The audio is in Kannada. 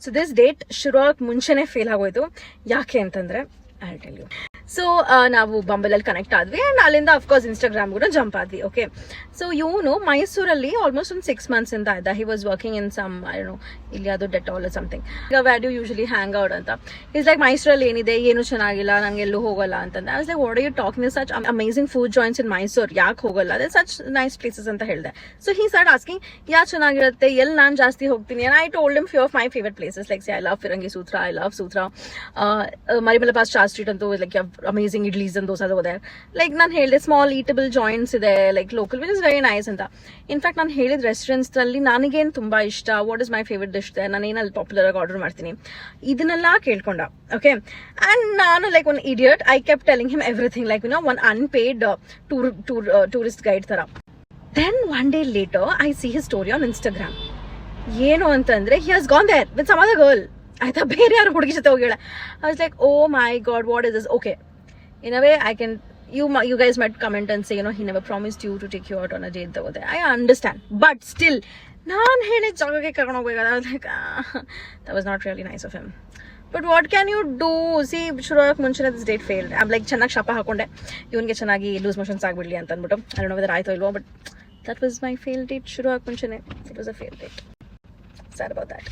ಸೊ ದಿಸ್ ಡೇಟ್ ಶುರು ಆಗಕ್ಕೆ ಮುಂಚೆನೇ ಫೇಲ್ ಆಗೋಯ್ತು. ಯಾಕೆ ಅಂತಂದ್ರೆ ಐ ಟೆಲ್ ಯು. ಸೊ ನಾವು ಬಂಬಲಲ್ಲಿ ಕನೆಕ್ಟ್ ಆದ್ವಿ ಅಂಡ್ ಅಲ್ಲಿಂದ ಅಫ್ಕೋರ್ಸ್ ಇನ್ಸ್ಟಾಗ್ರಾಮ್ಗೂ ಜಂಪ್ ಆದ್ವಿ. ಓಕೆ, ಸೊ ಇವನು ಮೈಸೂರಲ್ಲಿ ಆಲ್ಮೋಸ್ಟ್ ಒಂದು 6 months ಇಂದ ಇದ್ದ. He was working in some ಇಲ್ಲಿ ಅದು ಡೆಟಾಲ್ ಸಮಥಿಂಗ್. ಈಗ where do usually hang out ಅಂತ. ಈಸ್ ಲೈಕ್ ಮೈಸೂರಲ್ಲಿ ಏನಿದೆ, ಏನು ಚೆನ್ನಾಗಿಲ್ಲ, ನಂಗೆ ಎಲ್ಲೂ ಹೋಗಲ್ಲ ಅಂತಂದ್ರೆ. I was like what are you talking, such amazing food joints in Mysore, ಯಾಕೆ ಹೋಗಲ್ಲ, ಅದೇ ಸಚ್ ನೈಸ್ ಪ್ಲೇಸಸ್ ಅಂತ ಹೇಳಿದೆ. ಸೊ ಹಿ ಸ್ಟಾರ್ಟ್ ಆಸ್ಕಿಂಗ್ ಯಾಕೆ ಚೆನ್ನಾಗಿರುತ್ತೆ, ಎಲ್ಲಿ ನಾನು ಜಾಸ್ತಿ ಹೋಗ್ತೀನಿ. And I told him few of my favourite places like I love Firangi Sutra, I love Sutra, ಮರಿಮಲ ಪಾಸ್ ಚಾರ್ ಸ್ಟ್ರೀಟ್ ಅಂತೂ like amazing idlis and dosa ಹೋದೆ. ಲೈಕ್ ನಾನು ಹೇಳಿದೆ ಸ್ಮಾಲ್ ಈಟಬಲ್ ಜಾಯಿಂಟ್ಸ್ ಇದೆ like local which is very nice ಅಂತ. ಇನ್ಫ್ಯಾಕ್ಟ್ ನಾನು ಹೇಳಿದ ರೆಸ್ಟೋರೆಂಟ್ಸ್ ಅಲ್ಲಿ ನನಗೇನು ತುಂಬಾ ಇಷ್ಟ, what is my favourite dish ಇದೆ, ನಾನು ಏನಲ್ಲಿ ಪಾಪ್ಯುಲರ್ ಆಗಿ ಆರ್ಡರ್ ಮಾಡ್ತೀನಿ, ಇದನ್ನೆಲ್ಲ ಕೇಳ್ಕೊಂಡ. ಓಕೆ, ಅಂಡ್ ನಾನು like one idiot, I kept telling him everything like one unpaid tourist guide ತರ. Then one day later I see his story on Instagram. ಏನು ಅಂತಂದ್ರೆ he has gone there with some other girl. ಆಯ್ತಾ, ಬೇರೆ ಯಾರು ಹುಡುಗಿ ಜೊತೆ ಹೋಗಿಲ್ಲ. I was like, oh my God, what is this? Okay, in a way I can, you guys might comment and say, he never promised you to take you out on a date though. I understand, but still naan hele jagage karಕೊಂಡು ಹೋಗಬೇಕಾದ. I was like, that was not really nice of him. But what can you do? See, ಶುರು ಆಗಕ್ಕೆ ಮುಂಚೆನೇ this date failed. I'm like ಚೆನ್ನಾಗಿ ಶಾಪ ಹಾಕೊಂಡೆ, ಇವನಿಗೆ ಚೆನ್ನಾಗಿ ಲೂಸ್ ಮೋಷನ್ಸ್ ಆಗ್ಬಿಡ್ಲಿ ಅಂತ ಅಂದ್ಬಿಟ್ಟು. I don't know whether ಆಯ್ತೋ ಇಲ್ವೋ, but that was my failed date. ಶುರು ಆಗಕ್ಕೆ ಮುಂಚೆನೇ it was a failed date. Sad about that.